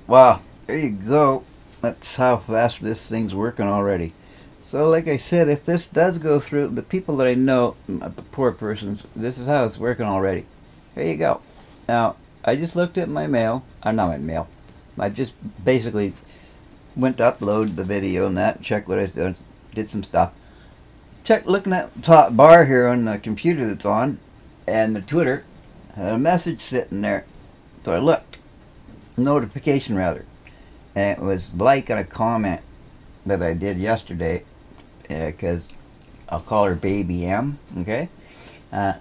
Wow, there you go. That's how fast this thing's working already. So, like I said, if this does go through, the people that I know, the poor persons, this is how it's working already. Here you go. Now, I just looked at my mail. Not my mail. I just basically went to upload the video and that, checked what I did some stuff. Check looking at the top bar here on the computer that's on, and the Twitter had a message sitting there. So I looked, notification rather, and it was like on a comment that I did yesterday, because I'll call her Baby M. Okay, uh,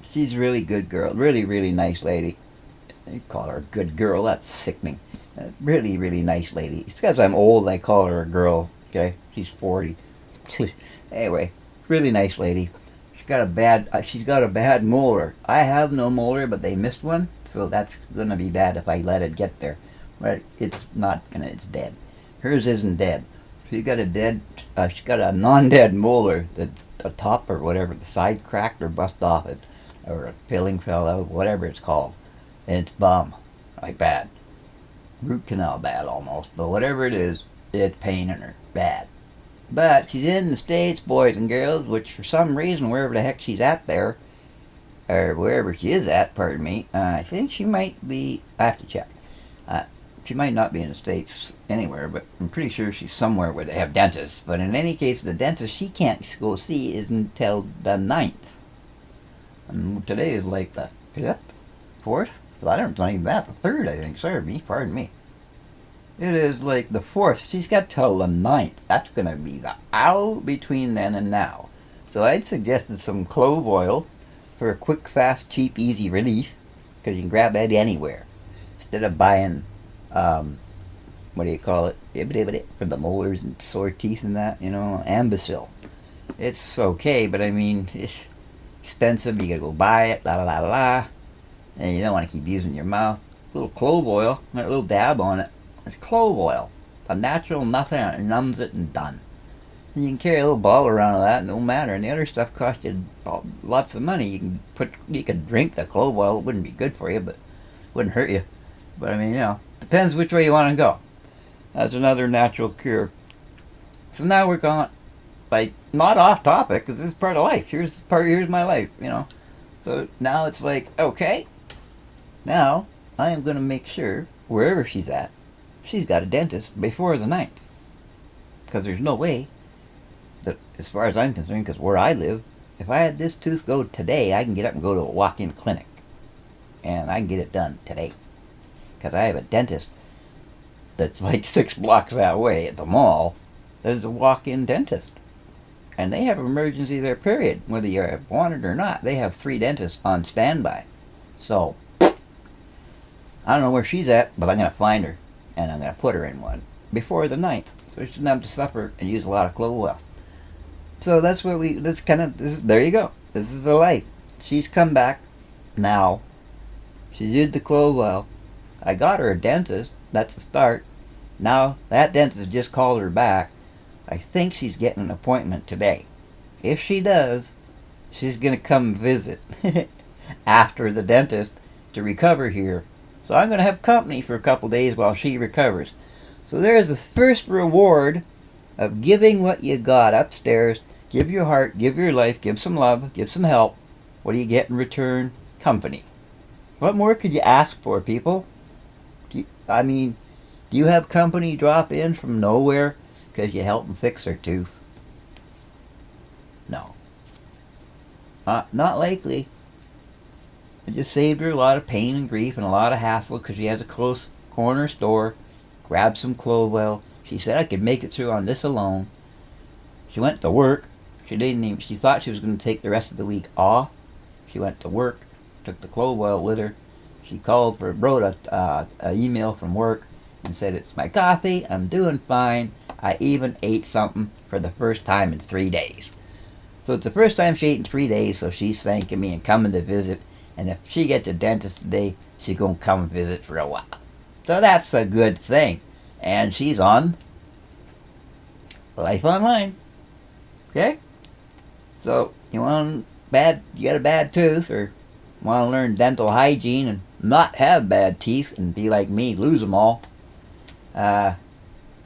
she's a really good girl, really nice lady. I call her a good girl. That's sickening. Really nice lady. It's because I'm old. I call her a girl. Okay, she's 40. Anyway, really nice lady. She's got a bad molar. I have no molar, but they missed one, so that's gonna be bad if I let it get there. But it's not gonna. It's dead. Hers isn't dead. She's got a non-dead molar. The top or whatever, the side cracked or bust off it, or a filling fell out, whatever it's called. And it's bum, like bad. Root canal bad almost, but whatever it is, it's paining her bad. But she's in the States, boys and girls, which for some reason, wherever the heck she's at there, or wherever she is at, pardon me, I think she might be, I have to check. Uh, she might not be in the States anywhere, but I'm pretty sure she's somewhere where they have dentists. But in any case, the dentist she can't go see is until the 9th. And today is like the 5th, 4th? I don't know even that, the 3rd, I think. Sorry, me, pardon me. It is like the 4th. She's got till the 9th. That's going to be the out between then and now. So I'd suggested some clove oil for a quick, fast, cheap, easy relief, because you can grab that anywhere. Instead of buying, what do you call it? For the molars and sore teeth and that, Ambicil. It's okay, but I mean, it's expensive. You gotta go buy it, la la la la. And you don't want to keep using your mouth. A little clove oil, a little dab on it. It's clove oil. A natural nothing, it numbs it and done. And you can carry a little bottle around of that, no matter. And the other stuff costs you lots of money. You could drink the clove oil. It wouldn't be good for you, but it wouldn't hurt you. But I mean, depends which way you want to go. That's another natural cure. So now we're going, like, not off topic, because this is part of life. Here's my life. So now it's like, okay, now I am going to make sure wherever she's got a dentist before the 9th. Because there's no way that, as far as I'm concerned, because where I live, if I had this tooth go today, I can get up and go to a walk-in clinic. And I can get it done today. Because I have a dentist that's like 6 blocks that way at the mall. There's a walk-in dentist. And they have emergency there, period. Whether you want it or not, they have 3 dentists on standby. So, I don't know where she's at, but I'm going to find her. And I'm going to put her in one before the 9th. So she doesn't have to suffer and use a lot of clove oil. So that's what there you go. This is her life. She's come back now. She's used the clove oil. I got her a dentist. That's the start. Now, that dentist just called her back. I think she's getting an appointment today. If she does, she's going to come visit after the dentist to recover here. So I'm going to have company for a couple days while she recovers. So there's the first reward of giving what you got upstairs. Give your heart, give your life, give some love, give some help. What do you get in return? Company. What more could you ask for, people? Do you have company drop in from nowhere because you help them fix their tooth? No. Not likely. It just saved her a lot of pain and grief and a lot of hassle because she has a close corner store. Grabbed some clove oil. She said I could make it through on this alone. She went to work. She thought she was going to take the rest of the week off. She went to work, took the clove oil with her. She wrote a email from work and said, "It's my coffee. I'm doing fine. I even ate something for the first time in 3 days." So it's the first time she ate in 3 days, so she's thanking me and coming to visit. And if she gets a dentist today, she's going to come visit for a while. So that's a good thing. And she's on Life Online. Okay? So you got a bad tooth, or want to learn dental hygiene and not have bad teeth and be like me, lose them all. uh,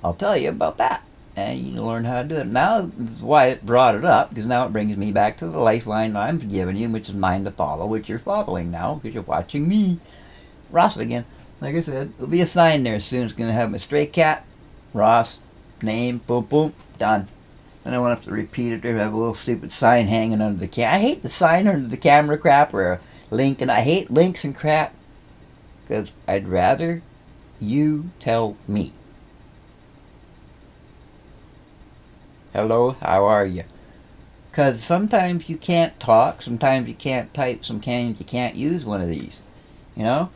I'll tell you about that. And you can learn how to do it. Now, this is why it brought it up, because now it brings me back to the lifeline I'm giving you, which is mine to follow, which you're following now, because you're watching me. Ross again. Like I said, there'll be a sign there soon. It's going to have my stray cat, Ross, name, boom, boom, done. And I won't have to repeat it or have a little stupid sign hanging under the I hate the sign under the camera crap or a link, and I hate links and crap, because I'd rather you tell me. Hello, how are you? Because sometimes you can't talk, sometimes you can't type, sometimes you can't use one of these. You know?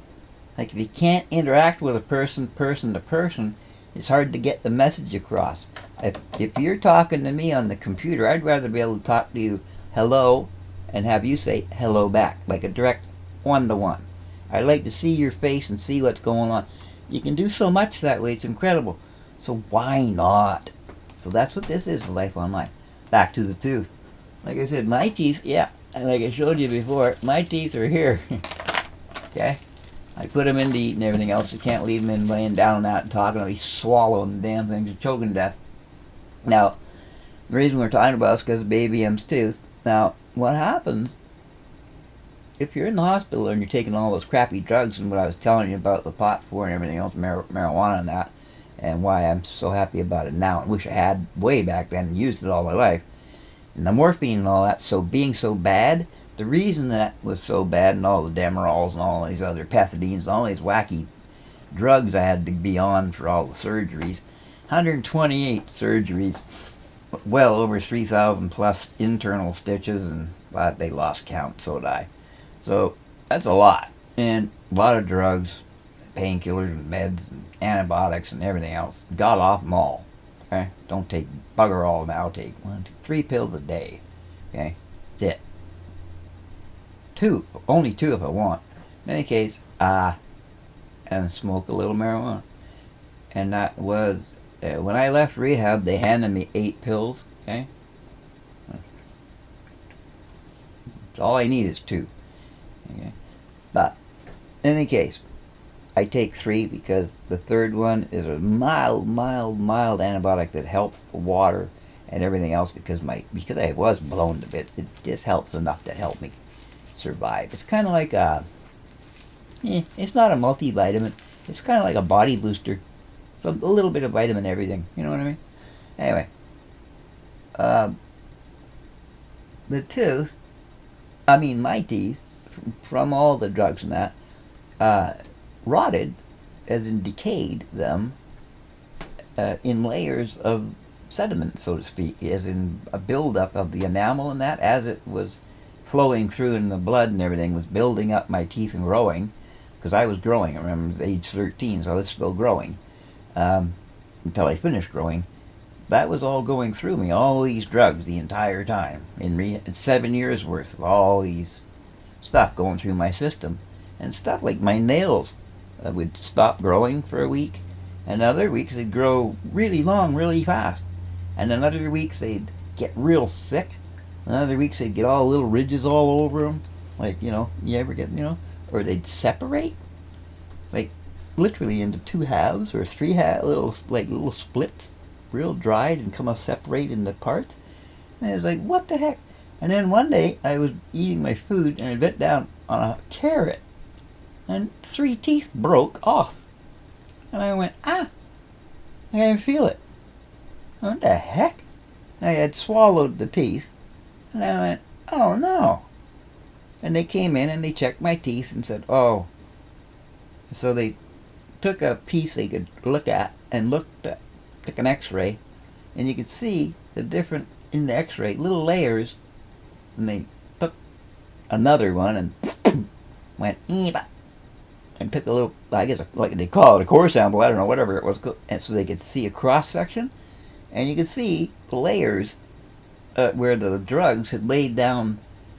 Like if you can't interact with a person to person, it's hard to get the message across. If you're talking to me on the computer, I'd rather be able to talk to you hello and have you say hello back, like a direct one-to-one. I'd like to see your face and see what's going on. You can do so much that way, it's incredible. So why not? So that's what this is, Life Online. Back to the tooth. Like I said, my teeth, yeah, and like I showed you before, my teeth are here. Okay? I put them in to eat and everything else. You can't leave them in laying down and out and talking. I'll be swallowing the damn things and choking to death. Now, the reason we're talking about it is because of Baby M's tooth. Now, what happens if you're in the hospital and you're taking all those crappy drugs and what I was telling you about the pot for and everything else, marijuana and that, and why I'm so happy about it now and wish I had way back then and used it all my life. And the morphine and all that, so being so bad, the reason that was so bad and all the Demerols and all these other pethidines and all these wacky drugs I had to be on for all the surgeries, 128 surgeries, well over 3,000 plus internal stitches, and they lost count, so did I. So that's a lot. And a lot of drugs, painkillers and meds and antibiotics and everything else. Got off them all. Okay? Don't take bugger all now. Take 1, 2, 3 pills a day. Okay? That's it. 2. Only 2 if I want. In any case, and smoke a little marijuana. And that was, when I left rehab, they handed me 8 pills. Okay? All I need is 2. Okay? But, in any case, I take 3 because the third one is a mild antibiotic that helps the water and everything else because I was blown to bits. It just helps enough to help me survive. It's kind of like it's not a multivitamin. It's kind of like a body booster. So a little bit of vitamin everything. You know what I mean? Anyway, the tooth, my teeth, from all the drugs and that, rotted, as in decayed them, in layers of sediment, so to speak, as in a buildup of the enamel and that, as it was flowing through in the blood and everything, was building up my teeth and growing, because I was growing. I remember I was age 13, so I was still growing, until I finished growing. That was all going through me, all these drugs the entire time, in 7 years worth of all these stuff going through my system, and stuff like my nails would stop growing for a week, and other weeks they'd grow really long, really fast, and then other weeks they'd get real thick, and other weeks they'd get all little ridges all over them, like, you ever get, or they'd separate, like, literally into 2 halves, or 3 little splits, real dried, and come up separate into parts, and it was like, what the heck? And then one day I was eating my food, and I bit down on a carrot, and 3 teeth broke off. And I went, I can feel it. What the heck? I had swallowed the teeth. And I went, oh no. And they came in and they checked my teeth and said, oh. So they took a piece they could look at and took an x-ray. And you could see the different, in the x-ray, little layers. And they took another one and went, and took a little, I guess, like they call it a core sample, I don't know, whatever it was, and so they could see a cross section, and you could see the layers where the drugs had laid down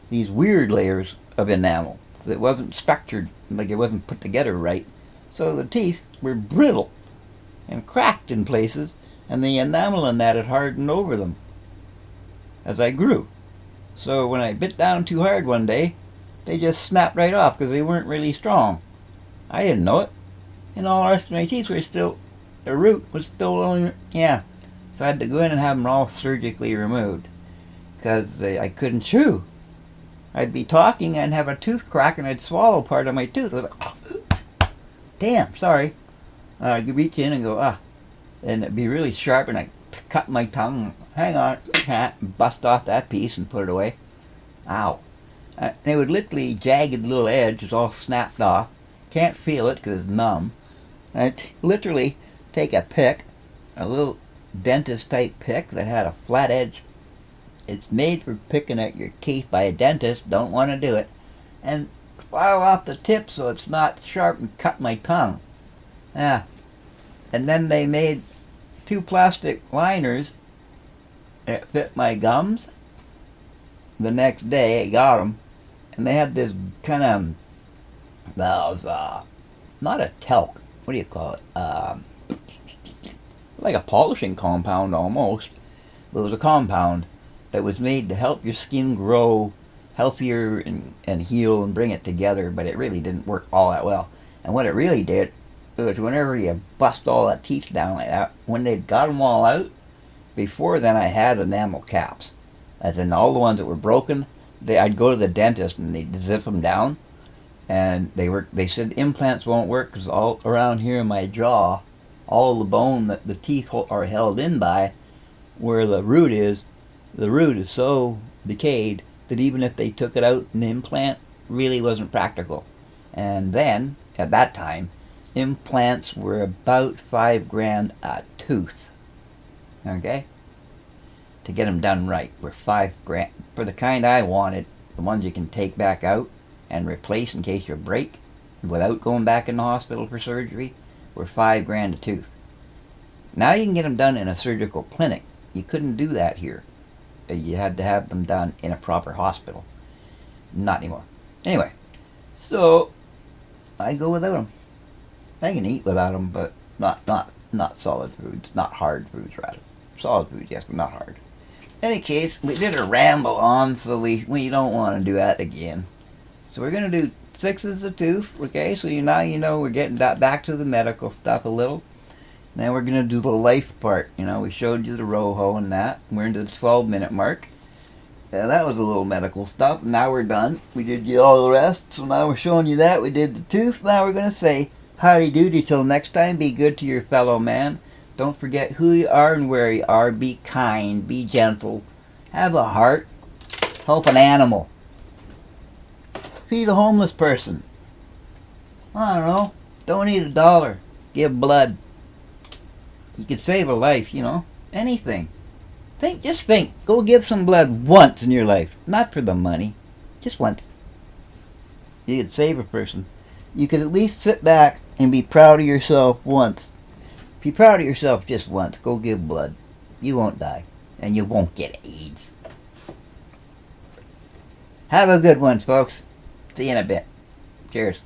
these weird layers of enamel that wasn't spectred, like it wasn't put together right. So the teeth were brittle and cracked in places, and the enamel in that had hardened over them as I grew. So when I bit down too hard one day, they just snapped right off because they weren't really strong. I didn't know it. And all the rest of my teeth were still the root was still on. Yeah, so I had to go in and have them all surgically removed because I couldn't chew. I'd be talking and have a tooth crack and I'd swallow part of my tooth. I was like, damn, sorry. I'd reach in and go, and it'd be really sharp and I'd cut my tongue. Hang on, bust off that piece and put it away. Ow. They would literally, jagged little edge is all snapped off. Can't feel it because it's numb. I'd literally take a pick, a little dentist type pick that had a flat edge. It's made for picking at your teeth by a dentist. Don't want to do it. And file off the tip so it's not sharp and cut my tongue. Yeah. And then they made 2 plastic liners that fit my gums. The next day I got them. And they had this kind of, not a talc. What do you call it? Like a polishing compound almost. But it was a compound that was made to help your skin grow healthier and heal and bring it together, but it really didn't work all that well. And what it really did was whenever you bust all that teeth down like that, when they'd got them all out, before then I had enamel caps. As in all the ones that were broken, I'd go to the dentist and they'd zip them down. And they said implants won't work because all around here in my jaw, all the bone that the teeth are held in by, where the root is so decayed that even if they took it out, an implant really wasn't practical. And then, at that time, implants were about $5,000 a tooth. Okay? To get them done right were $5,000. For the kind I wanted, the ones you can take back out and replace in case you break, without going back in the hospital for surgery, were $5,000 a tooth. Now you can get them done in a surgical clinic. You couldn't do that here. You had to have them done in a proper hospital. Not anymore. Anyway, so I go without them. I can eat without them, but not solid foods, not hard foods rather. Solid foods, yes, but not hard. In any case, we did a ramble on, so we don't want to do that again. So we're going to do 6s a tooth, okay? So now you know we're getting back to the medical stuff a little. Now we're going to do the life part. You know, we showed you the Roho and that. We're into the 12-minute mark. That was a little medical stuff. Now we're done. We did you all the rest. So now we're showing you that. We did the tooth. Now we're going to say howdy doody till next time. Be good to your fellow man. Don't forget who you are and where you are. Be kind. Be gentle. Have a heart. Help an animal. Feed a homeless person. I don't know. Donate $1. Give blood. You could save a life, you know. Anything. Just think. Go give some blood once in your life. Not for the money. Just once. You could save a person. You could at least sit back and be proud of yourself once. Be proud of yourself just once. Go give blood. You won't die. And you won't get AIDS. Have a good one, folks. See you in a bit. Cheers.